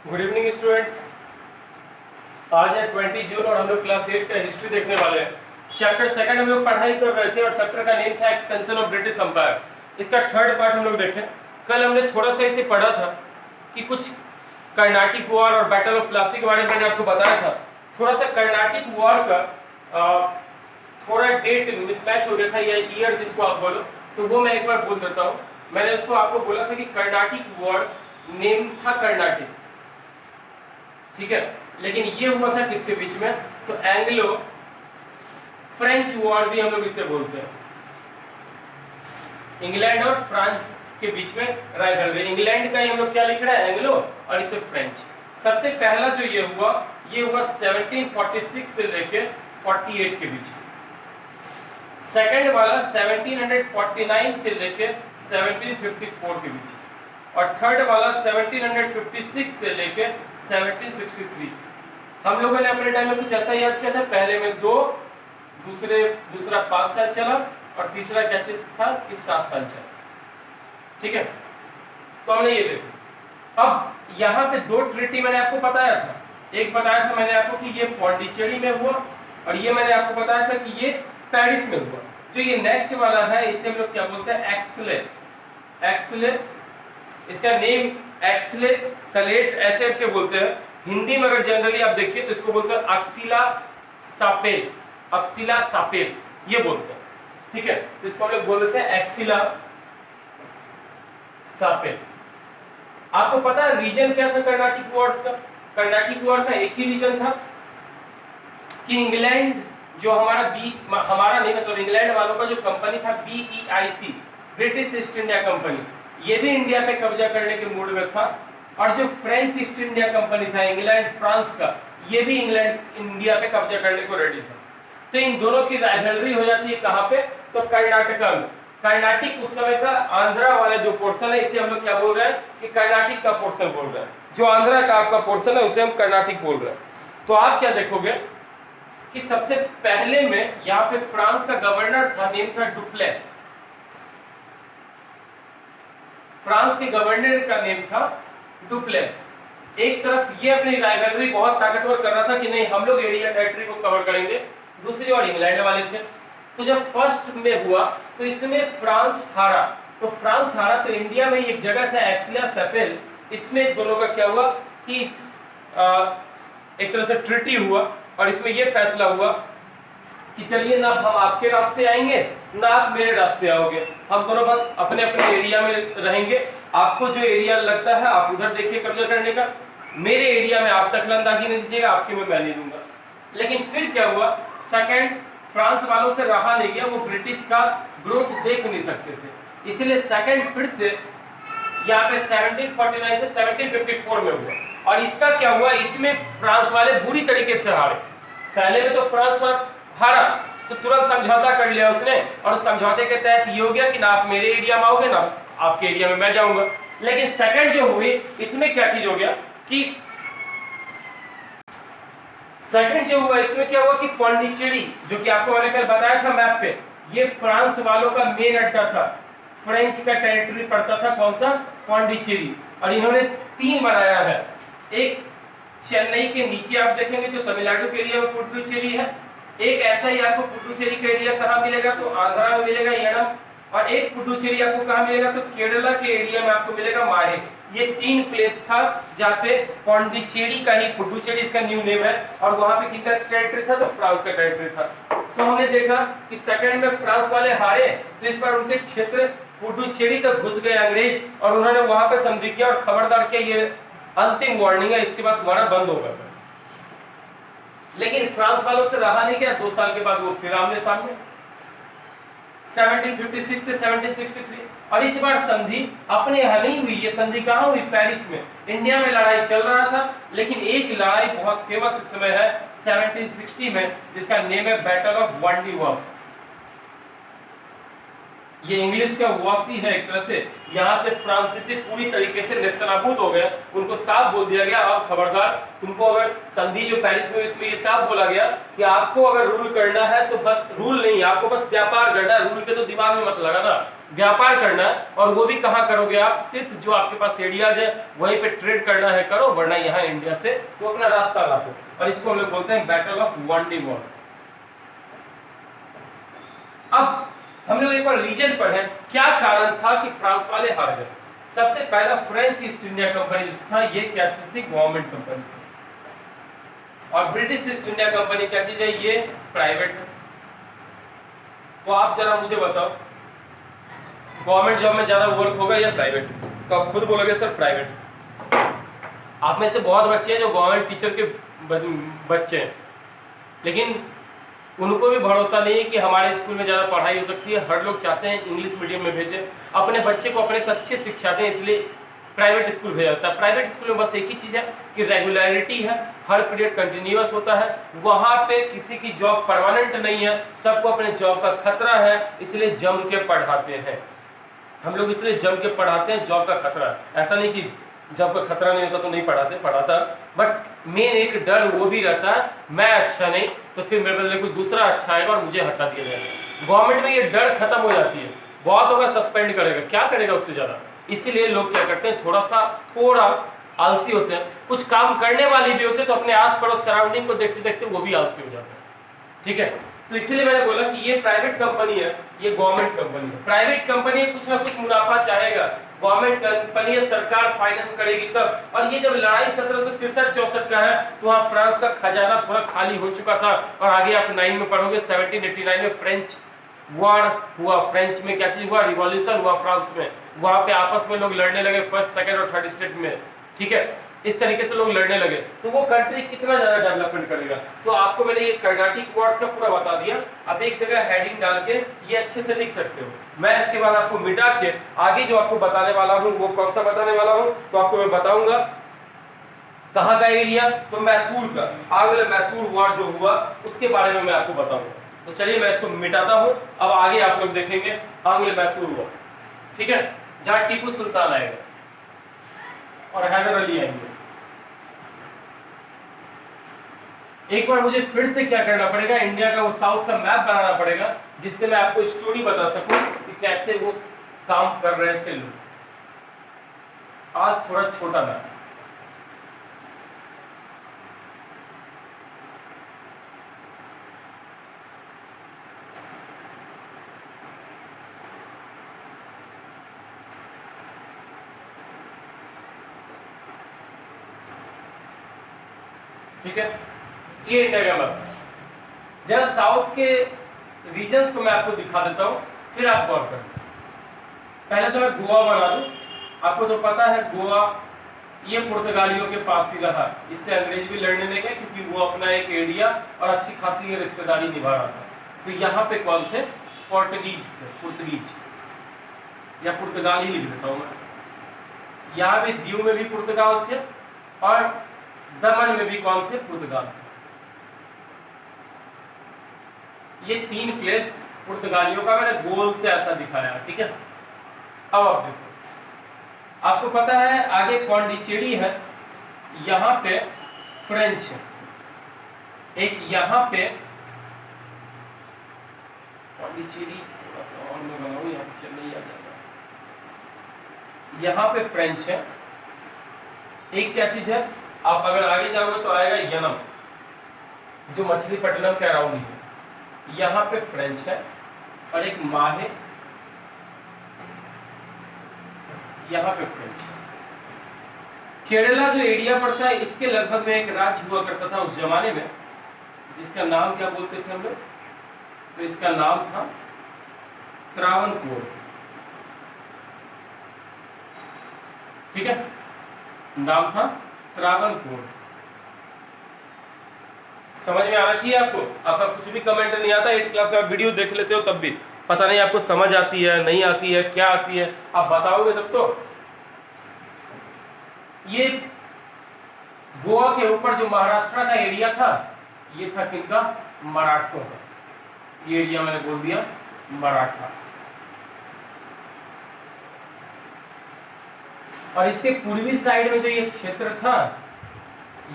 Good evening students. आज है 20 जून और हम लोग क्लास 8 का हिस्ट्री देखने वाले हैं। चैप्टर सेकंड हम लोग पढ़ाई कर रहे थे और चैप्टर का नेम था एक्सपेंशन ऑफ ब्रिटिश एम्पायर। इसका थर्ड पार्ट हम लोग देखें। कल हमने थोड़ा सा इसे पढ़ा था कि कुछ कर्नाटिक वॉर और बैटल ऑफ प्लासी के बारे में मैंने आपको बताया था। थोड़ा सा कर्नाटिक वॉर का थोड़ा डेट मिसमैच हो गया था या ईयर जिसको आप बोलो, तो वो मैं एक बार बोल देता हूँ। मैंने उसको आपको बोला था कि कर्नाटिक वॉर्स नेम था कर्नाटिक, ठीक है, लेकिन ये हुआ था किसके बीच में? तो एंग्लो फ्रेंच वॉर भी हम लोग इसे बोलते हैं। इंग्लैंड और फ्रांस के बीच में राइवलरी। इंग्लैंड का ही हम लोग क्या लिख रहे हैं? एंग्लो, और इसे फ्रेंच। सबसे पहला जो ये हुआ 1746 से लेके 48 के बीच। सेकंड वाला 1749 से लेके 1754 के बीच, और थर्ड वाला 1756 से लेके 1763। हम लोगों ने अपने टाइम में कुछ ऐसा याद किया था। पहले में 2, दूसरा 5 साल चला, और तीसरा क्या चीज था कि 7 साल चला, ठीक है। तो हमने ये देखा। अब यहाँ पे 2 ट्रीटी मैंने आपको बताया था। एक बताया था मैंने आपको कि ये पौंडीचेरी में हुआ, और ये मैंने आपको बताया था कि ये पेरिस में हुआ। जो ये नेक्स्ट वाला है इसे हम लोग क्या बोलते हैं? एक्सले। इसका नेम एक्सले सलेट ऐसे के बोलते हैं। हिंदी में अगर जनरली आप देखिए तो इसको बोलते हैं अक्सिला सापेल, ये बोलते हैं, ठीक है। तो इसको हम लोग बोल देते हैं एक्सिला सापेल। आपको पता है रीजन क्या था कर्नाटिक वॉर्स का? कर्नाटिक वॉर का एक ही रीजन था कि इंग्लैंड जो हमारा नहीं, मतलब इंग्लैंड वालों का जो कंपनी था BEIC, British east India company, ये भी इंडिया पे कब्जा करने के मूड में था। और जो फ्रेंच ईस्ट इंडिया कंपनी था, इंग्लैंड फ्रांस का, ये भी इंडिया पे कब्जा करने को रेडी था। तो इन दोनों की राइवलरी हो जाती है कहाँ पे? तो कर्नाटका में। कर्नाटिक उस समय का आंध्रा वाला जो पोर्शन है, इसे हम लोग क्या बोल रहे हैं कि कर्नाटिक का पोर्शन बोल रहे हैं। जो आंध्रा का आपका पोर्शन है उसे हम कर्नाटिक बोल रहे हैं। तो आप क्या देखोगे कि सबसे पहले में यहाँ पे फ्रांस का गवर्नर था, नेम था डुप्लेस। फ्रांस के गवर्नर का नेम था डुप्लेस। एक तरफ ये अपनी राइवलरी बहुत ताकतवर कर रहा था कि नहीं हम लोग एरिया टेरिटरी को कवर करेंगे, दूसरी ओर इंग्लैंड वाले थे। तो जब फर्स्ट में हुआ तो इसमें फ्रांस हारा। तो इंडिया में एक जगह था एक्सिला सफेल, इसमें दोनों का क्या हुआ कि एक तरह से ट्रीटी हुआ, और इसमें यह फैसला हुआ कि चलिए ना हम आपके रास्ते आएंगे ना आप मेरे रास्ते आओगे, हम दोनों बस अपने अपने एरिया में रहेंगे। आपको जो एरिया लगता है आप उधर देखिए कब्जा करने का, मेरे एरिया में आप दखलंदाजी नहीं दीजिएगा, आपके में मैं नहीं दूंगा। लेकिन फिर क्या हुआ, सेकंड फ्रांस वालों से रहा नहीं गया, वो ब्रिटिश का ग्रोथ देख नहीं सकते थे, इसलिए सेकंड फिर से यहाँ पे 1749 से 1754 में हुआ। और इसका क्या हुआ, इसमें फ्रांस वाले बुरी तरीके से हारे। पहले में तो फ्रांस हारा तो तुरंत समझौता कर लिया उसने, और उस समझौते के तहत ये हो गया कि ना आप मेरे एरिया में आओगे ना आपके एरिया में मैं जाऊंगा। लेकिन सेकंड जो हुई इसमें क्या चीज हो गया कि सेकंड जो हुआ इसमें क्या हुआ कि पौंडीचेरी, जो कि आपको मैंने कल बताया था मैप पे, ये फ्रांस वालों का मेन अड्डा था। फ्रेंच का टेरिटरी पड़ता था कौन सा? पौंडीचेरी। और इन्होंने 3 बनाया है। एक चेन्नई के नीचे आप देखेंगे जो तमिलनाडु के एरिया में पुडुचेरी है, एक ऐसा ही आपको पुडुचेरी का एरिया कहाँ मिलेगा? तो आंध्रा में मिलेगा यणम, और एक पुडुचेरी आपको कहाँ मिलेगा? तो केरला के एरिया में आपको मिलेगा माहे। ये 3 प्लेस था जहाँ पे पौंडीचेरी का ही, पुडुचेरी इसका न्यू नेम है, और वहां पे किसका टेरिटरी था? तो फ्रांस का टेरिटरी था। तो हमने देखा कि सेकंड में फ्रांस वाले हारे, तो इस बार उनके क्षेत्र पुडुचेरी तक घुस गए अंग्रेज, और उन्होंने वहां पे संधि किया और खबरदार किया ये अंतिम वार्निंग है, इसके बाद तुम्हारा बंद होगा। लेकिन फ्रांस वालों से रहा नहीं गया, 2 साल के बाद वो फिर आमने सामने 1756 से 1763। और इस बार संधि अपने यहाँ नहीं हुई। ये संधि कहाँ हुई? पेरिस में। इंडिया में लड़ाई चल रहा था, लेकिन एक लड़ाई बहुत फेमस इस समय है 1760 में, जिसका नेम है बैटल ऑफ वांडी वॉस। ये इंग्लिश का वॉसी है एक तरह से। यहाँ से फ्रांसीसी पूरी तरीके से नेस्तनाबूद हो गए, उनको साफ बोल दिया गया अब खबरदार, तुमको अगर संधि जो पेरिस में इसमें ये साफ बोला गया कि आपको अगर रूल करना है तो बस रूल नहीं, आपको बस व्यापार करना है, रूल पे तो दिमाग में मत लगाना, व्यापार करना है, और वो भी कहाँ करोगे आप, सिर्फ जो आपके पास एरियाज है वहीं पे ट्रेड करना है करो, वरना यहाँ इंडिया से तो अपना रास्ता ना हो। और इसको हम लोग बोलते हैं बैटल ऑफ वांडीमोस। अब हम लोग एक बार रीजन पढ़े, क्या कारण था कि फ्रांस वाले हार गए। सबसे पहला फ्रेंच ईस्ट इंडिया कंपनी था, ये क्या चीज थी, गवर्नमेंट कंपनी थी। और ब्रिटिश ईस्ट इंडिया कंपनी क्या चीज है, ये प्राइवेट है। तो आप जरा मुझे बताओ, गवर्नमेंट जॉब में ज्यादा वर्क होगा या प्राइवेट? तो आप खुद बोलोगे सर प्राइवेट। आप में से बहुत बच्चे हैं जो गवर्नमेंट टीचर के बच्चे हैं, लेकिन उनको भी भरोसा नहीं है कि हमारे स्कूल में ज़्यादा पढ़ाई हो सकती है। हर लोग चाहते हैं इंग्लिश मीडियम में भेजें अपने बच्चे को, अपने से अच्छी शिक्षा दें, इसलिए प्राइवेट स्कूल भेजा जाता है। प्राइवेट स्कूल में बस एक ही चीज़ है कि रेगुलरिटी है, हर पीरियड कंटिन्यूअस होता है, वहाँ पे किसी की जॉब परमानेंट नहीं है, सबको अपने जॉब का खतरा है, इसलिए जम के पढ़ाते हैं हम लोग, इसलिए जम के पढ़ाते हैं, जॉब का खतरा है। ऐसा नहीं कि जब कोई खतरा नहीं होता तो नहीं पढ़ाता, बट मेन एक डर वो भी रहता है, मैं अच्छा नहीं तो फिर मेरे बदले कोई दूसरा अच्छा आएगा और मुझे हटा दिया जाएगा। गवर्नमेंट में ये डर खत्म हो जाती है, बहुत होगा सस्पेंड करेगा, क्या करेगा उससे ज़्यादा। इसीलिए लोग क्या करते हैं, थोड़ा आलसी होते हैं, कुछ काम करने वाले भी होते हैं तो अपने आस पड़ोस सराउंडिंग को देखते देखते वो भी आलसी हो जाते हैं। ठीक है, तो इसलिए मैंने बोला कि ये प्राइवेट कंपनी है, ये गवर्नमेंट कंपनी है। प्राइवेट कंपनी है, कुछ ना कुछ मुनाफा चाहेगा, गवर्नमेंट कंपनी है, सरकार फाइनेंस करेगी तब। और ये जब लड़ाई 1763-64 का है तो वहाँ फ्रांस का खजाना थोड़ा खाली हो चुका था। और आगे आप 9 में पढ़ोगे, 1789 में फ्रेंच वॉर हुआ, फ्रेंच में क्या चीज हुआ, रिवॉल्यूशन हुआ फ्रांस में, वहाँ पे आपस में लोग लड़ने लगे, फर्स्ट सेकंड और थर्ड स्टेट में। ठीक है, इस तरीके से लोग लड़ने लगे, तो वो कंट्री कितना ज्यादा डेवलपमेंट करेगा। तो आपको मैंने ये कर्नाटिक वर्ड्स का पूरा बता दिया, आप एक जगह हेडिंग डाल के ये अच्छे से लिख सकते हो। मैं इसके बाद आपको मिटा के आगे जो आपको बताने वाला हूँ वो कौन सा बताने वाला हूँ, तो आपको मैं बताऊंगा कहाँ का एरिया, तो मैसूर का, आगे मैसूर वॉर जो हुआ उसके बारे में मैं आपको बताऊंगा। तो चलिए मैं इसको मिटाता हूँ, अब आगे आप लोग देखेंगे आंग्ल मैसूर वॉर। ठीक है, जहाँ टीपू सुल्तान आएगा और हैदर अली आएंगे। एक बार मुझे फिर से क्या करना पड़ेगा, इंडिया का वो साउथ का मैप बनाना पड़ेगा, जिससे मैं आपको स्टोरी बता सकूं कि कैसे वो काम कर रहे थे लोग। आज थोड़ा छोटा मैप, ठीक है, ये इंडिया का मैप। जरा साउथ के रीजन्स को मैं आपको दिखा देता हूँ, फिर आप गौर करें। पहले तो मैं गोवा बना दूं, आपको तो पता है गोवा ये पुर्तगालियों के पास ही रहा, इससे अंग्रेज भी लड़ने नहीं गए क्योंकि वो अपना एक एरिया और अच्छी खासी रिश्तेदारी निभा रहा था। तो यहाँ पे कौन थे, पोर्टुगीज थे, पुर्तगीज या पुर्तगाली लिख देता हूँ मैं। यहाँ भी दीव में भी पुर्तगाल थे और दमन में भी कौन थे, पुर्तगाल थे। ये 3 प्लेस पुर्तगालियों का मैंने गोल से ऐसा दिखाया। ठीक है, अब आप देखो, आपको पता है आगे पौंडीचेरी है, यहाँ पे फ्रेंच है, एक यहाँ पे पौंडीचेरी थोड़ा सा और मैं बनाऊं, यहाँ पे चेन्नई आ जाएगा, यहाँ पे फ्रेंच है। एक क्या चीज है, आप अगर आगे जाओगे तो आएगा यनम, जो मछलीपट्टनम के अराउंड है, यहाँ पे फ्रेंच है, और एक माहे, यहाँ पे फ्रेंच है। केरला जो एरिया पड़ता है, इसके लगभग में एक राज्य हुआ करता था उस जमाने में, जिसका नाम क्या बोलते थे हम लोग, तो इसका नाम था त्रावणकोर। ठीक है, नाम था त्रावणकोर। समझ में आना चाहिए आपको, आपका कुछ भी कमेंट नहीं आता 8 क्लास में, आप वीडियो देख लेते हो तब भी पता नहीं आपको समझ आती है नहीं आती है, क्या आती है आप बताओगे तब तो। ये गोवा के ऊपर जो महाराष्ट्र का एरिया था, ये था किनका, मराठों का। ये एरिया मैंने बोल दिया मराठा। और इसके पूर्वी साइड में जो ये क्षेत्र था,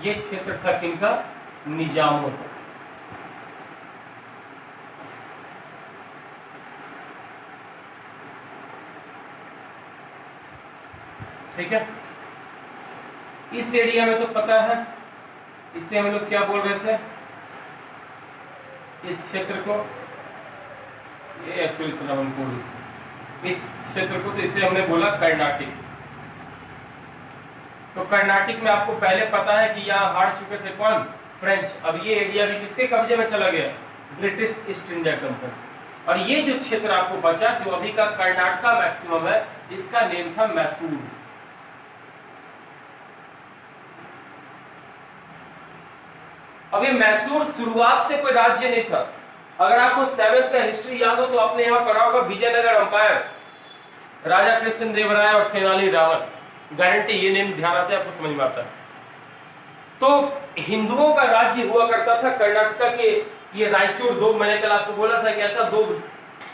ये क्षेत्र था किनका, निजामों का। ठीक है। इस एरिया में तो पता है, इससे हम लोग क्या बोल रहे थे, इस क्षेत्र को, ये एक्चुअली त्रावणकोर, इस क्षेत्र को तो इसे हमने बोला कर्नाटक। तो कर्नाटक में आपको पहले पता है कि यहाँ हार चुके थे कौन, फ्रेंच। अब ये एरिया भी किसके कब्जे में चला गया, ब्रिटिश ईस्ट इंडिया कंपनी। और ये जो क्षेत्र आपको बचा, जो अभी का कर्नाटका मैक्सिमम है, इसका नेम था मैसूर। अब ये मैसूर शुरुआत से कोई राज्य नहीं था। अगर आपको 7th का हिस्ट्री याद हो तो आपने यहाँ पढ़ा होगा विजयनगर अंपायर, राजा कृष्णदेवराय और तेनाली रावण, गारंटी ये नेम ध्यान आता है, आपको समझ में आता है। तो हिंदुओं का राज्य हुआ करता था कर्नाटका के, ये रायचूर, दो मैंने कल आपको बोला था कि ऐसा दो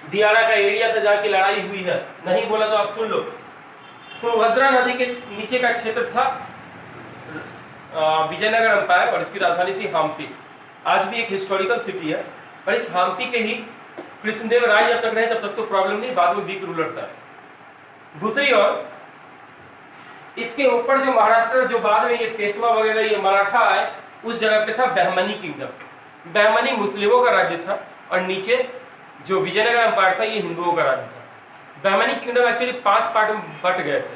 दियारा का एरिया था जहाँ की लड़ाई हुई है, नहीं बोला तो आप सुन लो। तुंगभद्रा नदी के नीचे का क्षेत्र था विजयनगर अंपायर, और इसकी राजधानी थी हम्पी। आज भी एक हिस्टोरिकल सिटी है, और इस हम्पी के ही कृष्णदेव राय जब तक रहे तब तक तो प्रॉब्लम नहीं, बाद में वीक रूलर्स आए। दूसरी ओर इसके ऊपर जो महाराष्ट्र, जो बाद में ये पेशवा वगैरह ये मराठा आए, उस जगह पे था बहमनी किंगडम। बहमनी मुस्लिमों का राज्य था, और नीचे जो विजयनगर अंपायर था ये हिंदुओं का राज्य था। बहमनी किंगडम एक्चुअली 5 पार्ट में बट गए थे,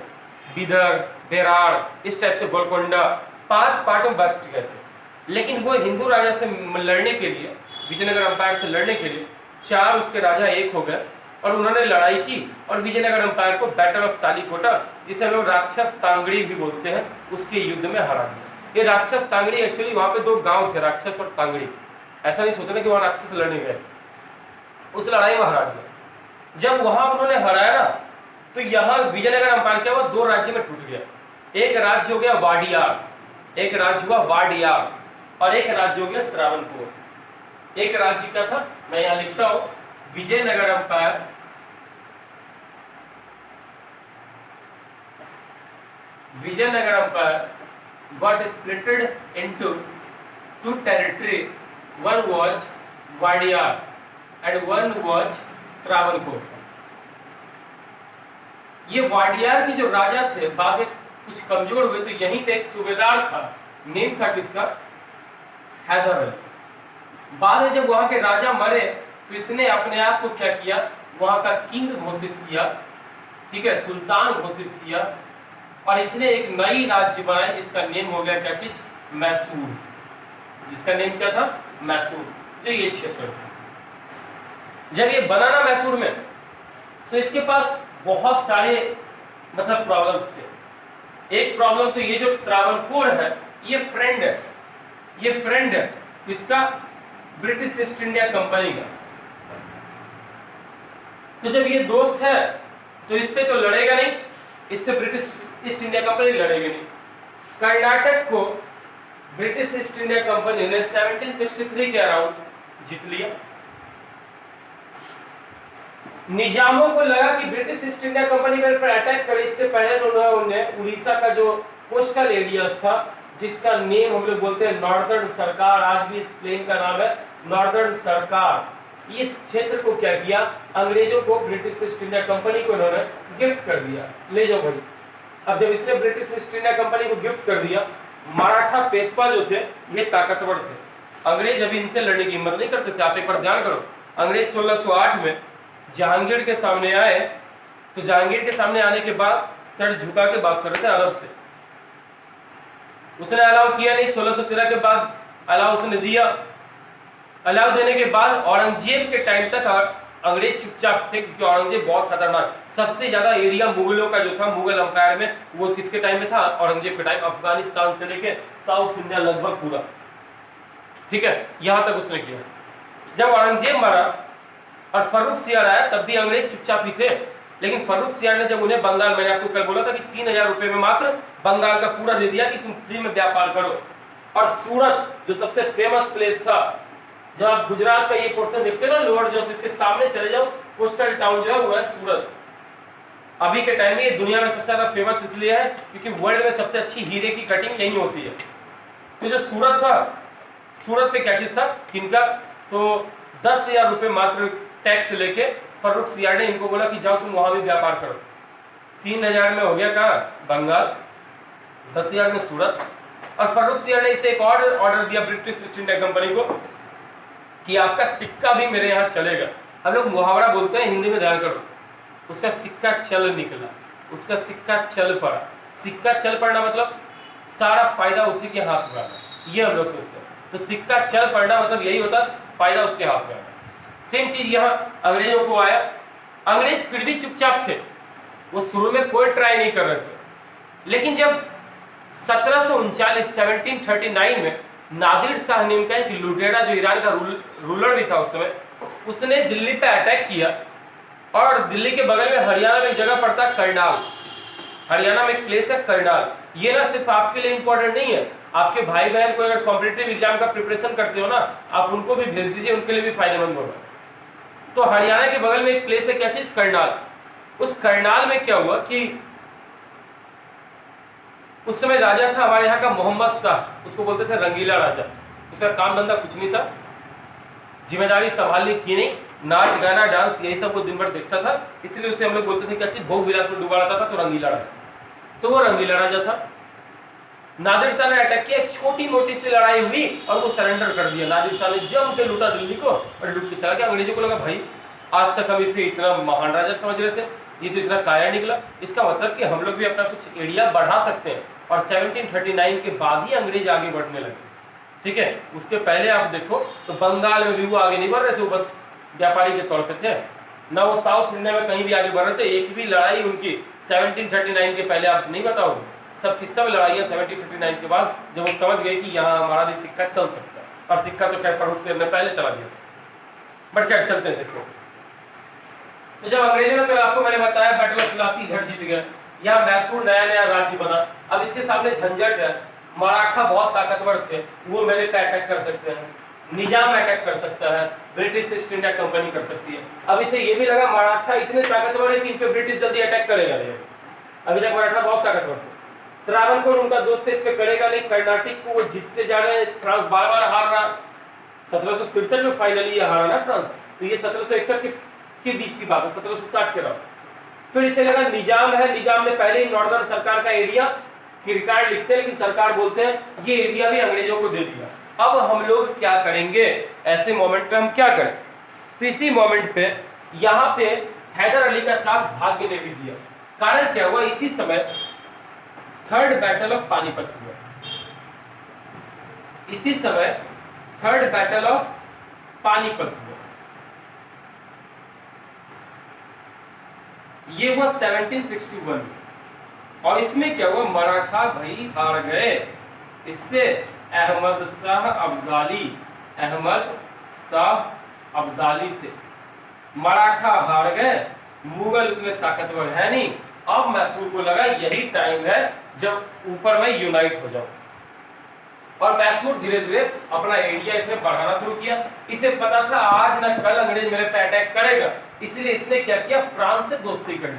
बीदर, बेरार, इस टाइप से गोलकोंडा 5 पार्ट में बट गए थे। लेकिन वो हिंदू राजा से लड़ने के लिए, विजयनगर अंपायर से लड़ने के लिए 4 उसके राजा एक हो गए, और उन्होंने लड़ाई की, और विजयनगर अंपायर को बैटल ऑफ तालीकोटा, जिसे हम लोग राक्षस तांगड़ी भी बोलते हैं, उसके युद्ध में हरा दिया। ये राक्षस तांगड़ी एक्चुअली वहां पे 2 गांव थे, राक्षस और तांगड़ी। ऐसा नहीं सोचना कि वहां राक्षस लड़ने गए, उस लड़ाई में हरा दिया। जब वहां उन्होंने हराया ना, तो यहाँ विजयनगर अंपायर क्या हुआ, 2 राज्य में टूट गया। एक राज्य हो गया वाडियार, एक राज्य हुआ वाडियार, और एक राज्य हो गया त्रावणकोर। एक राज्य क्या था, मैं यहाँ लिखता हूं, Vijayanagara empire, Vijayanagara empire got splitted into 2 territory. One was Wadiyar and one was Travancore. ये वाडियार के जो राजा थे बाद में कुछ कमजोर हुए, तो यहीं पे एक सूबेदार था, नेम था किसका, हैदर अली। बाद में जब वहां के राजा मरे तो इसने अपने आप को क्या किया, वहां का किंग घोषित किया, ठीक है, सुल्तान घोषित किया, और इसने एक नई राज्य बनाई जिसका नेम हो गया क्या चीज, मैसूर। जिसका नेम क्या था, मैसूर, जो ये क्षेत्र था। जब ये बना ना मैसूर में, तो इसके पास बहुत सारे मतलब प्रॉब्लम्स थे। एक प्रॉब्लम तो ये जो त्रावणकोर है, ये फ्रेंड है, ये फ्रेंड है किसका, ब्रिटिश ईस्ट इंडिया कंपनी का। तो जब ये दोस्त है तो इस पे तो लड़ेगा नहीं, इससे ब्रिटिश ईस्ट इंडिया कंपनी लड़ेगी नहीं। कर्नाटक को ब्रिटिश ईस्ट इंडिया कंपनी ने 1763 के अराउंड जीत लिया। निजामों को लगा कि ब्रिटिश ईस्ट इंडिया कंपनी मेरे पर अटैक करे, इससे पहले उन्होंने उड़ीसा का जो कोस्टल एरियाज था, जिसका नेम हम लोग बोलते हैं नॉर्दर्न सरकार, आज भी इस प्लेन का नाम है नॉर्दर्न सरकार, इस क्षेत्र को क्या किया, अंग्रेजों को, ब्रिटिश ईस्ट इंडिया कंपनी को इन्होंने गिफ्ट कर दिया, ले जाओ भाई। अब जब इसने ब्रिटिश ईस्ट इंडिया कंपनी को गिफ्ट कर दिया, मराठा पेशवा जो थे ये ताकतवर थे, अंग्रेज अभी इनसे लड़ने की हिम्मत नहीं करते थे। आप एक बार ध्यान करो, अंग्रेज 1608 में जहांगीर के सामने आए, तो जहांगीर के सामने आने के बाद सर झुका के बात कर रहे थे अरब से, उसने अलाउ किया नहीं। 1613 के बाद अलाउ उसने दिया, अलाउ देने के बाद औरंगजेब के टाइम तक अंग्रेज चुपचाप थे, क्योंकि औरंगजेब बहुत खतरनाक, सबसे ज्यादा एरिया मुगलों का जो था मुगल अंपायर में, वो किसके टाइम में था, औरंगजेब के टाइम, अफगानिस्तान से लेके साउथ इंडिया लगभग पूरा, ठीक है, यहां तक उसने किया। जब औरंगजेब मरा और फर्रुख सियार आया, तब भी अंग्रेज चुपचाप ही थे, लेकिन फर्रुख सियार ने जब उन्हें बंगाल, मैंने आपको कल बोला था कि 3000 रुपए में मात्र बंगाल का पूरा दे दिया कि तुम फ्री में व्यापार करो। और सूरत जो सबसे फेमस प्लेस था, जब आप गुजरात का ये पोर्शन देखते हो ना, लोअर जो, तो इसके सामने चले जाओ, कोस्टल टाउन जो है वो है सूरत। अभी के टाइम में ये दुनिया में सबसे ज्यादा फेमस इसलिए है क्योंकि वर्ल्ड में सबसे अच्छी हीरे की कटिंग यही होती है। तो जो सूरत था, सूरत पे क्या चीज था किनका, तो 10,000 रुपए मात्र टैक्स लेके फर्रुख सियार ने इनको बोला कि जाओ तुम वहां भी व्यापार करो। 3000 में हो गया कहाँ, बंगाल, 10,000 में सूरत। और फर्रुखसियर ने इसे एक और ऑर्डर दिया ब्रिटिश ईस्ट इंडिया कंपनी को कि आपका सिक्का भी मेरे यहाँ चलेगा। हम लोग मुहावरा बोलते हैं हिंदी में, ध्यान करो, उसका सिक्का चल निकला, उसका सिक्का चल पड़ा। सिक्का चल पड़ना मतलब सारा फायदा उसी के हाथ में आना, ये हम लोग सोचते हैं। तो सिक्का चल पड़ना मतलब यही होता, फायदा उसके हाथ में आना। सेम चीज यहाँ अंग्रेजों को आया। अंग्रेज फिर भी चुपचाप थे, वो शुरू में कोई ट्राई नहीं कर रहे थे। लेकिन जब 1739 में नादिर शाह नाम का एक लुटेरा, जो ईरान का रूलर भी था उस समय, उसने दिल्ली पे अटैक किया। और दिल्ली के बगल में हरियाणा में एक जगह पड़ता है करनाल, हरियाणा में एक प्लेस है करनाल। ये ना सिर्फ आपके लिए इंपॉर्टेंट नहीं है, आपके भाई बहन को अगर कॉम्पिटिटिव एग्जाम का प्रिपरेशन करते हो ना, आप उनको भी भेज दीजिए, उनके लिए भी फायदेमंद होगा। तो हरियाणा के बगल में एक प्लेस है, क्या चीज, करनाल। उस करनाल में क्या हुआ कि उस समय राजा था हमारे यहाँ का मोहम्मद शाह, उसको बोलते थे रंगीला राजा। उसका काम धंधा कुछ नहीं था, जिम्मेदारी संभालनी थी नहीं, नाच गाना डांस यही सब वो दिन भर देखता था, इसलिए उसे हम लोग बोलते थे कि अच्छी भोग विलास में डूबा रहता था, तो रंगीला राजा। तो वो रंगीला राजा था। नादिर शाह ने अटैक किया, छोटी मोटी सी लड़ाई हुई और वो सरेंडर कर दिया। नादिर शाह ने जम के लूटा दिल्ली को और लूट के चला गया। अंग्रेजों को लगा भाई आज तक हम इसे इतना महान राजा समझ रहे थे, ये तो इतना काया निकला, इसका मतलब कि हम लोग भी अपना कुछ एरिया बढ़ा सकते हैं। और 1739 के बाद ही अंग्रेज आगे बढ़ने लगे, ठीक है। उसके पहले आप देखो तो बंगाल में भी वो आगे नहीं बढ़ रहे थे, वो बस व्यापारी के तौर पे थे ना, वो साउथ इंडिया में कहीं भी आगे बढ़ रहे थे। एक भी लड़ाई उनकी 1739 के पहले आप नहीं बताओगे, सबकी सब लड़ाइयाँ 1739 के बाद, जब वो समझ गए कि यहाँ हमारा भी सिक्का चल सकता है। और सिक्का तो खैर फर्रुखसियर ने पहले चला दिया था, बट खैर चलते हैं। देखो तो जब अंग्रेजों ने, तो आपको मैंने बताया बैटल ऑफ प्लासी इधर जीत गया, यहाँ मैसूर नया नया राज्य बना। अब इसके सामने झंझट है, मराठा बहुत ताकतवर थे, वो मेरे पे अटैक कर सकते हैं, निजाम अटैक कर सकता है, ब्रिटिश ईस्ट इंडिया कंपनी कर सकती है। अब इसे ये भी लगा मराठा इतने ताकतवर है कि इन पे ब्रिटिश जल्दी अटैक करेगा नहीं। अभी तक मराठा बहुत ताकतवर थे, त्रावणकोर उनका दोस्त है, इस पे करेगा नहीं। कर्नाटक को वो जीतते जा रहे हैं, फ्रांस बार बार हार रहा। 1763 में फाइनली ये हारा ना फ्रांस, तो ये 1761 के बीच की बात है, 1760 के रात। फिर इसे लगा निजाम है, निजाम ने पहले ही नॉर्दर्न सरकार का एरिया रिकॉर्ड लिखते हैं, लेकिन सरकार बोलते हैं ये एरिया भी अंग्रेजों को दे दिया। अब हम लोग क्या करेंगे, ऐसे मोमेंट पे हम क्या करें। तो इसी मोमेंट पे यहाँ पे हैदर अली का साथ भाग्य ने भी दिया। कारण क्या हुआ, इसी समय थर्ड बैटल ऑफ पानीपत हुआ। इसी समय थर्ड बैटल ऑफ पानीपत हुआ। ये हुआ 1761 में। और इसमें क्या हुआ, मराठा भाई हार गए। इससे अहमद शाह अब्दाली से मराठा हार गए। मुगल उतने ताकतवर है नहीं। अब मैसूर को लगा यही टाइम है जब ऊपर में यूनाइट हो जाओ। और मैसूर धीरे धीरे अपना एरिया इसने बढ़ाना शुरू किया। इसे पता था आज न कल अंग्रेज मेरे पे अटैक करेगा, इसलिए इसने क्या किया, फ्रांस से दोस्ती कर ली।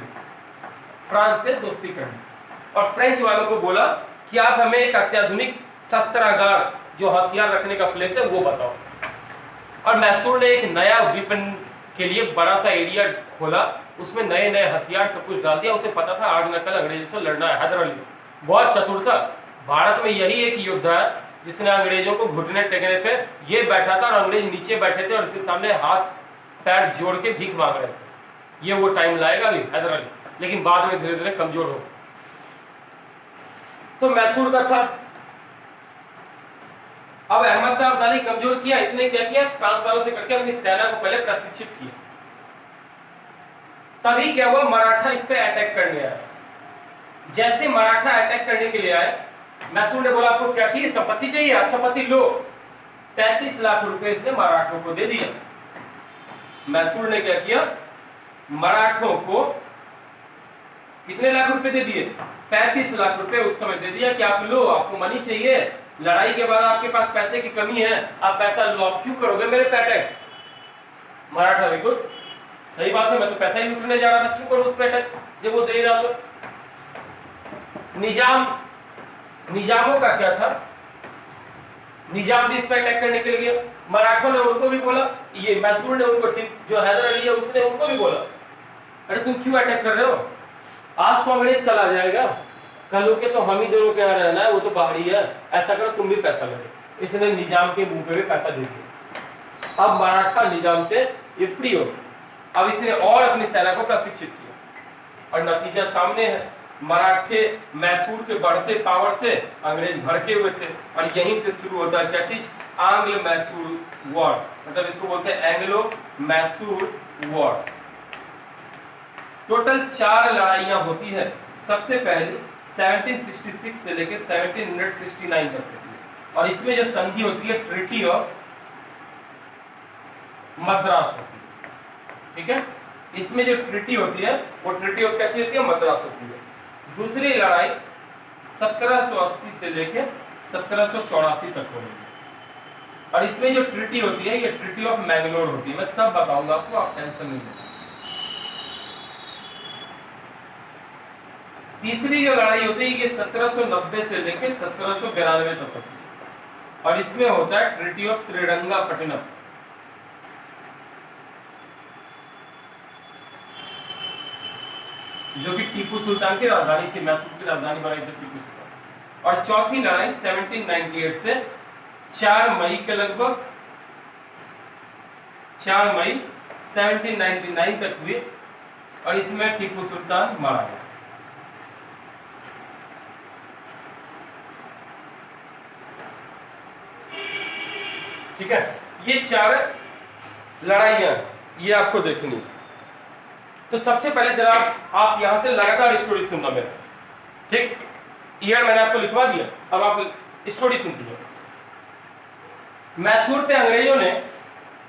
और फ्रेंच वालों को बोला कि आप हमें एक अत्याधुनिक शस्त्रागार, जो हथियार रखने का प्लेस है, वो बताओ। और मैसूर ने एक नया वेपन के लिए बड़ा सा एरिया खोला, उसमें नए नए हथियार सब कुछ डाल दिया। उसे पता था आज न कल अंग्रेजों से लड़ना है। हैदर अली बहुत चतुर था। भारत में यही एक योद्धा है जिसने अंग्रेजों को घुटने टेकने पे ये बैठा था और अंग्रेज नीचे बैठे थे और इसके सामने हाथ पैर जोड़ के भीख मांग रहे थे। ये वो टाइम लाएगा भी हैदर अली, लेकिन बाद में धीरे धीरे कमजोर हो। तो मैसूर का था। अब अहमद शाह अब्दाली कमजोर किया, इसने क्या किया, फ्रांस वालों से करके अपनी सेना को पहले प्रशिक्षित किया। तभी क्या हुआ, मराठा इस पे अटैक करने आया। जैसे मराठा अटैक करने के लिए आए, मैसूर ने बोला आपको क्या चाहिए, संपत्ति चाहिए, आप संपत्ति लो। 35 लाख रुपए इसने मराठों को दे दिया। मैसूर ने क्या किया, मराठों को कितने लाख रुपए दे दिए, 35 लाख रुपए उस समय दे दिया कि आप लो, आपको मनी चाहिए, लड़ाई के बाद आपके पास पैसे की कमी है, आप पैसा लो, आप क्यों करोगे मेरे पे अटैक। मराठा भी खुश, सही बात है, मैं तो पैसा ही लूटने जा रहा था, क्यों करूं उस पे अटैक जब वो दे रहा। तो निजामों का क्या था, निजाम भी इस पे अटैक करने के लिए, मराठों ने उनको भी बोला, ये मैसूर ने उनको, जो हैदर अली है उसने उनको भी बोला, अरे तुम क्यों अटैक कर रहे हो, आज तो अंग्रेज चला जाएगा, कल के तो हम ही दोनों के यहाँ रहना है, वो तो बाहरी है, ऐसा करो तुम भी पैसा लगे। इसने निजाम के मुंह पे भी पैसा दे दिया। अब मराठा निजाम से ये फ्री हो गया। अब इसने और अपनी सेना को प्रशिक्षित किया और नतीजा सामने है। मराठे मैसूर के बढ़ते पावर से अंग्रेज भड़के हुए थे और यहीं से शुरू होता है क्या चीज, आंग्ल मैसूर वॉर, मतलब इसको बोलते हैं एंग्लो मैसूर वॉर। टोटल 4 लड़ाइयां होती है। सबसे पहली 1766 से लेकर 1769 तक होती है और इसमें जो संधि होती है ट्रीटी ऑफ मद्रास होती है, ठीक है। इसमें जो ट्रीटी होती है वो ट्रीटी ऑफ क्या चीज होती है, मद्रास होती है। दूसरी लड़ाई 1780 से लेकर 1784 तक होगी और इसमें जो ट्रीटी होती है ये ट्रीटी ऑफ मैंगलोर होती है। मैं सब बताऊंगा आपको, आप टेंशन नहीं लेना। तीसरी जो लड़ाई होती है ये 1790 से लेकर 1792 तक होती है और इसमें होता है ट्रीटी ऑफ श्रीरंगापट्टनम। जो कि टीपू सुल्तान की राजधानी थी, मैसूर की राजधानी बनाई थी टीपू सुल्तान। और चौथी लड़ाई 1798 से 4 मई के लगभग 4 मई 1799 तक हुई और इसमें टीपू सुल्तान मारा गया। ठीक है, ये 4 लड़ाइयां ये आपको देखनी है। तो सबसे पहले जरा आप यहां से लगातार स्टोरी सुनना मेरा, ठीक। ईयर मैंने आपको लिखवा दिया, अब आप स्टोरी सुनती है। मैसूर पे अंग्रेजों ने,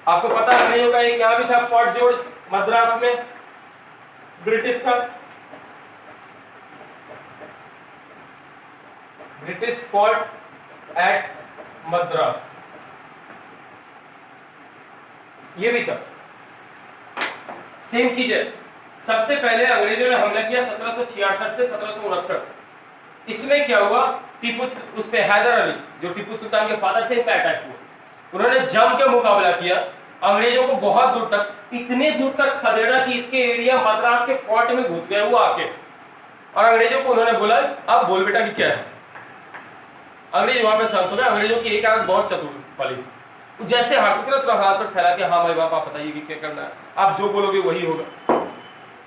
आपको पता है अंग्रेजों का एक यहां भी था फोर्ट जॉर्ज मद्रास में, ब्रिटिश का, ब्रिटिश फोर्ट एट मद्रास, ये भी था। सेम चीज है। सबसे पहले अंग्रेजों ने हमला किया 1766 से 1769। इसमें क्या हुआ, टीपू उस पे हैदर अली जो टीपू सुल्तान के फादर थे, अटैक हुआ। उन्होंने जम के मुकाबला किया अंग्रेजों को, बहुत दूर तक, इतने दूर तक खदेड़ा कि इसके एरिया मद्रास के फोर्ट में घुस गए वो आके। और अंग्रेजों को उन्होंने बोला अब बोल बेटा कि क्या है। अंग्रेज वहां पे शांत हो गए। अंग्रेजों की एक आदत बहुत चतुर वाली थी, जैसे हाथ पर फैला के हाँ भाई बाप आप बताइए कि क्या करना है, आप जो बोलोगे वही होगा।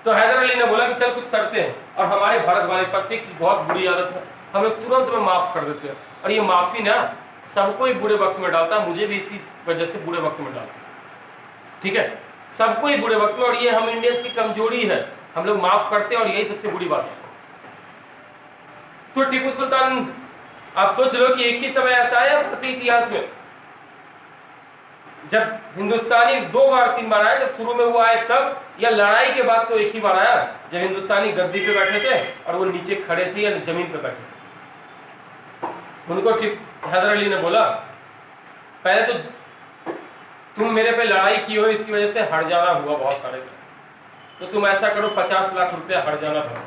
तो हैदर अली ने बोला कि चल कुछ शर्तें हैं और हमारे भारत वाले पास एक चीज बहुत बुरी आदत है, हम लोग तुरंत में माफ कर देते हैं और ये माफी ना सबको ही बुरे वक्त में डालता है, मुझे भी इसी वजह से बुरे वक्त में डालता है, ठीक है, सबको ही बुरे वक्त में। और ये हम इंडियंस की कमजोरी है, हम लोग माफ करते हैं और यही सबसे बुरी बात है। तो टीपू सुल्तान, आप सोच लो कि एक ही समय ऐसा आया भारतीय इतिहास में जब हिंदुस्तानी 2 बार 3 बार आया, जब शुरू में वो आए तब, या लड़ाई के बाद तो एक ही बार आया जब हिंदुस्तानी गद्दी पे बैठे थे और वो नीचे खड़े थे या जमीन पे बैठे थे। उनको हैदर अली ने बोला पहले तो तुम मेरे पे लड़ाई की हो, इसकी वजह से हट जाना हुआ बहुत सारे, तो तुम ऐसा करो 50 लाख रुपया हट जाना भरो।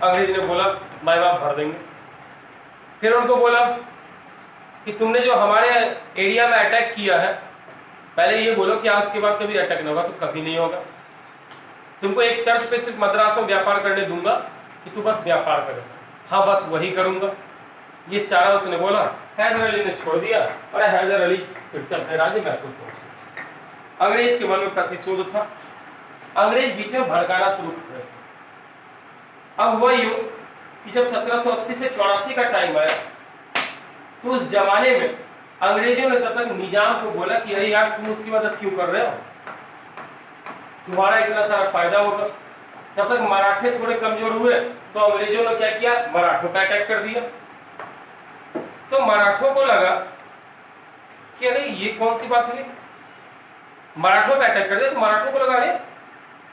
अंग्रेज ने बोला माई बाप भर देंगे। फिर उनको बोला कि तुमने जो हमारे एरिया में अटैक किया है, पहले ये बोलो कि आज के बाद कभी अटैक ना होगा, तो कभी नहीं होगा। तुमको एक शर्त पे सिर्फ मद्रास में व्यापार करने दूंगा कि तू बस व्यापार करे। हाँ बस वही करूंगा। ये सारा उसने बोला। हैदर अली ने छोड़ दिया और हैदर अली फिर से अपने राज्य मैसूर पहुंचे। अंग्रेज के मन में प्रतिशोध था, अंग्रेज बीच में भड़काना शुरू कर रहे थे। अब हुआ यूं कि जब 1780 से 84 का टाइम आया तो उस जमाने में अंग्रेजों ने तब तक निजाम को बोला कि अरे यार तुम उसकी मदद क्यों कर रहे हो, तुम्हारा इतना सारा फायदा होगा। तब तक मराठे थोड़े कमजोर हुए तो अंग्रेजों ने क्या किया, मराठों पर अटैक कर दिया। तो मराठों को लगा कि अरे ये कौन सी बात हुई, मराठों पर अटैक कर दिया। तो मराठों को लगा अरे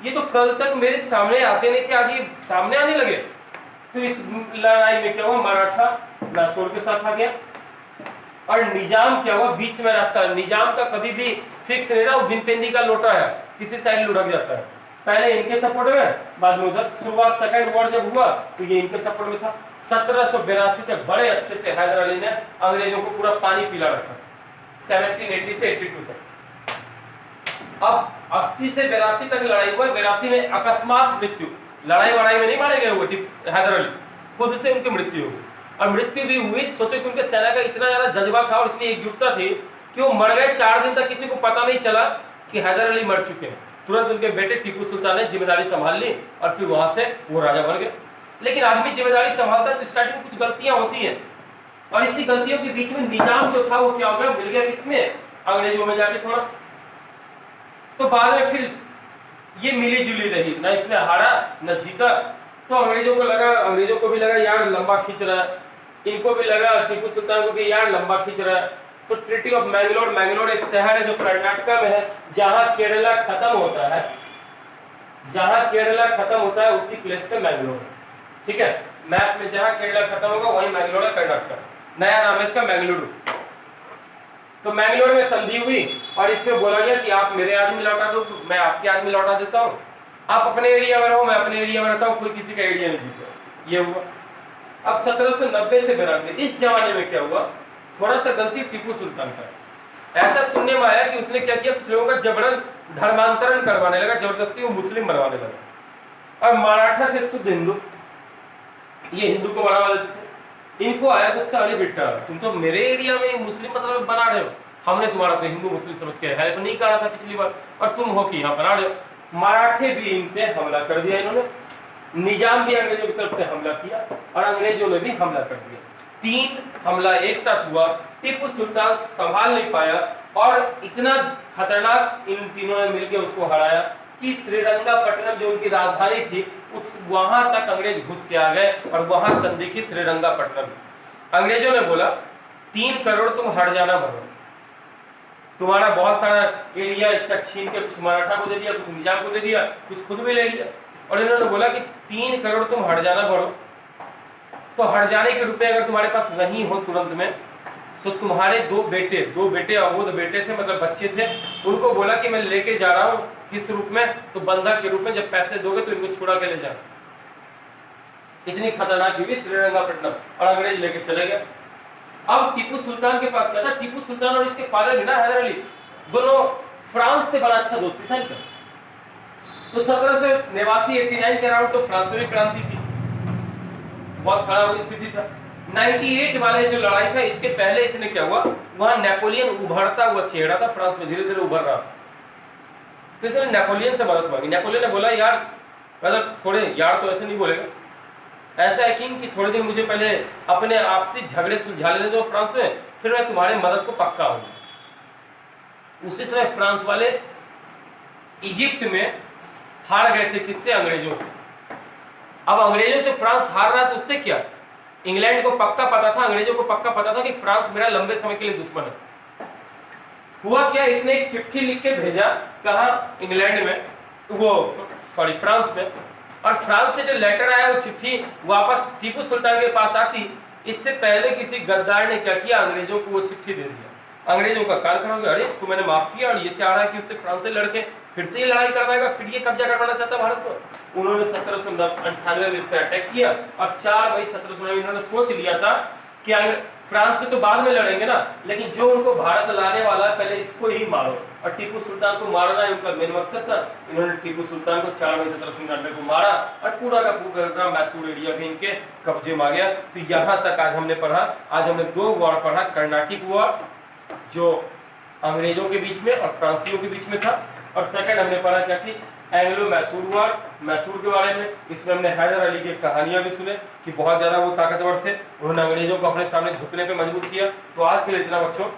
ये तो कल तक मेरे सामने आते नहीं थे, आज ये सामने आने लगे। तो इस लड़ाई में क्या हुआ, मराठा मैसूर के साथ आ गया और निजाम क्या हुआ, बीच में रास्ता। निजाम का कभी भी फिक्स नहीं रहा, वो बिनपेंदी का लोटा है, किसी साइड लुढ़क जाता है। पहले इनके सपोर्ट में, बाद में उधर। शुरुआत सेकंड वॉर जब हुआ तो ये इनके सपोर्ट में था। 1782 तक बड़े अच्छे से हैदर अली ने अंग्रेजों को पूरा पानी पिला रखा, 1780 से 82 तक। अब 80 से 82 तक लड़ाई हुआ। 82 में अकस्मात मृत्यु, लड़ाई वड़ाई में नहीं मारे गए वो हैदर अली, खुद से उनकी मृत्यु हो गई। और मृत्यु भी हुई, सोचो कि उनके सेना का इतना ज्यादा जज्बा था और इतनी एकजुटता थी कि वो मर गए, 4 दिन तक किसी को पता नहीं चला कि हैदर अली मर चुके हैं। तुरंत उनके बेटे टीपू सुल्तान ने जिम्मेदारी संभाल ली और फिर वहां से वो राजा बन गए। लेकिन आदमी जिम्मेदारी संभालता है तो स्टार्टिंग में कुछ गलतियां होती हैं, और इसी गलतियों के बीच में निजाम जो था वो क्या हो गया, मिल गया किसमें, अंग्रेजों में जाके थोड़ा। तो बाद में फिर ये मिली जुली रही, न इसने हारा न जीता। तो अंग्रेजों को भी लगा यार लंबा खींच रहा है, इनको भी लगा टीपू सुल्तान को कि यार लंबा खींच रहा है। तो ट्रीटी ऑफ मैंगलोर एक शहर है जो कर्नाटका में है, जहां केरला खत्म होता है, उसी प्लेस पे मैंगलोर है। ठीक है, मैप में जहां केरला खत्म होगा वही मैंगलोर है, कर्नाटका। नया नाम है इसका मैंगलुरु। तो मैंगलोर में संधि हुई और इसमें बोला गया कि आप मेरे आदमी लौटा दो, मैं आपके आदमी लौटा देता हूँ, आप अपने एरिया में रहो, मैं अपने एरिया में रहता हूँ, कोई किसी का एरिया नहीं जीता। ये हुआ। अब 1790 से 92 इस जमाने में क्या हुआ, थोड़ा सा गलती टीपू सुल्तान का। ऐसा सुनने में आया कि उसने क्या किया, कुछ लोगों का जबरन धर्मांतरण करवाने लगा, जबरदस्ती वो मुस्लिम बनवाने लगा। और मराठा थे शुद्ध हिंदू, ये हिंदू को बढ़ावा देते थे। इनको आया गुस्सा, अरे बेटा तुम तो मेरे एरिया में मुस्लिम मतलब बना रहे हो, हमने तुम्हारा तो हिंदू मुस्लिम समझ के हेल्प नहीं करा था पिछली बार, और तुम हो कि यहाँ बना रहे हो। मराठे भी इन पे हमला कर दिया इन्होंने, निजाम भी अंग्रेजों की तरफ से हमला किया और अंग्रेजों ने भी हमला कर दिया। 3 हमला एक साथ हुआ। टीपू सुल्तान संभाल नहीं पाया और इतना खतरनाक इन तीनों ने मिलकर उसको हराया कि श्रीरंगापट्टनम जो उनकी राजधानी थी उस वहां तक अंग्रेज घुस के आ गए और वहां संधि की श्रीरंगापट्टनम। अंग्रेजों ने बोला 3 करोड़ तुम हट जाना भरो, तुम्हारा बहुत सारा एरिया इसका छीन के कुछ मराठा को दे दिया, कुछ निजाम को दे दिया, कुछ खुद भी ले लिया। और इन्होंने बोला कि 3 करोड़ तुम हट जाना भरो। तो हट जाने के रुपए अगर तुम्हारे पास नहीं हो तुरंत में, तो तुम्हारे 2 बेटे अवोध बेटे थे, मतलब बच्चे थे, उनको बोला कि मैं लेके जा रहा हूँ, किस रूप में, तो बंधक के रूप में, जब पैसे दोगे तो इनको छुड़ा के ले जाना। इतनी खतरनाक हुई श्रीरंगापट्टनम, और अंग्रेज लेके चले गए। अब टीपू सुल्तान के पास क्या था, टीपू सुल्तान और इसके फादर भी ना हैदर अली, दोनों फ्रांस से बड़ा अच्छा दोस्ती था इनका। तो 1789-89 के अराउंड तो फ्रांस में भी क्रांति थी, बहुत खराब स्थिति था। 98 वाले जो लड़ाई था, इसके पहले इसने क्या हुआ, वहां नेपोलियन उभरता हुआ चेहरा था, फ्रांस में धीरे धीरे उभर रहा था। तो इसने नेपोलियन से मदद मांगी। नेपोलियन ने बोला यार, मतलब थोड़े यार तो ऐसे नहीं बोलेगा, ऐसा है किंग कि थोड़े दिन मुझे पहले अपने आपसी झगड़े सुलझा लेने दो फ्रांस में, फिर मैं तुम्हारी मदद को पक्का होगा। उसी समय फ्रांस वाले इजिप्ट में हार गए थे, किससे, अंग्रेजों से। अब अंग्रेजों से फ्रांस हार रहा है तो उससे क्या, इंग्लैंड को पक्का पता था, अंग्रेजों को पक्का पता था कि फ्रांस मेरा लंबे समय के लिए दुश्मन है। हुआ क्या, इसने एक चिट्ठी लिख के भेजा, कहा इंग्लैंड में, फ्रांस में, और फ्रांस से जो लेटर आया वो चिट्ठी वापस टीपू सुल्तान के पास आती, इससे पहले किसी गद्दार ने क्या किया, अंग्रेजों को वो चिट्ठी दे दिया। अंग्रेजों का कान खड़ा हो गया, अरे इसको मैंने माफ किया और ये चाह रहा है कि उससे फ्रांस से लड़के फिर से ये लड़ाई करवाएगा, फिर ये कब्जा करवाना चाहता है भारत को। उन्होंने 1798 में इस पर अटैक किया और 4 मई 1799 इन्होंने सोच लिया था कि फ्रांस से तो बाद में लड़ेंगे ना, लेकिन जो उनको भारत लाने वाला है पहले इसको ही मारो। और टीपू सुल्तान को मारना ही उनका मेन मकसद था। इन्होंने टीपू सुल्तान को 4 मई 1799 को मारा और पूरा का पूरा मैसूर एरिया भी इनके कब्जे में आ गया। तो यहाँ तक आज हमने पढ़ा, आज हमने 2 वॉर पढ़ा, कर्नाटिक वॉर जो अंग्रेजों के बीच में और फ्रांसीसियों के बीच में था, और सेकंड हमने पढ़ा क्या चीज, एंग्लो मैसूर वॉर, मैसूर के बारे में। इसमें हमने हैदर अली की कहानियां भी सुने कि बहुत ज्यादा वो ताकतवर थे, उन्होंने अंग्रेजों को अपने सामने झुकने पे मजबूर किया। तो आज के लिए इतना बच्चों,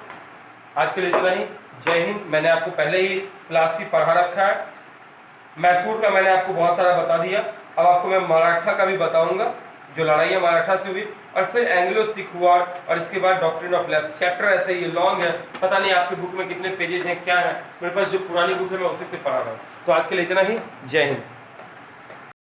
आज के लिए इतना ही। जय हिंद। मैंने आपको पहले ही क्लास 3 पढ़ा रखा है, मैसूर का मैंने आपको बहुत सारा बता दिया। अब आपको मैं मराठा का भी बताऊंगा, जो लड़ाइयाँ मराठा से हुई, और फिर एंग्लो सिख वॉर, और इसके बाद डॉक्ट्रिन ऑफ लैप्स। चैप्टर ऐसे ही लॉन्ग है, पता नहीं आपकी बुक में कितने पेजेस हैं क्या है, मेरे पास जो पुरानी बुक है मैं उसी से पढ़ा रहा हूँ। तो आज के लिए इतना ही। जय हिंद।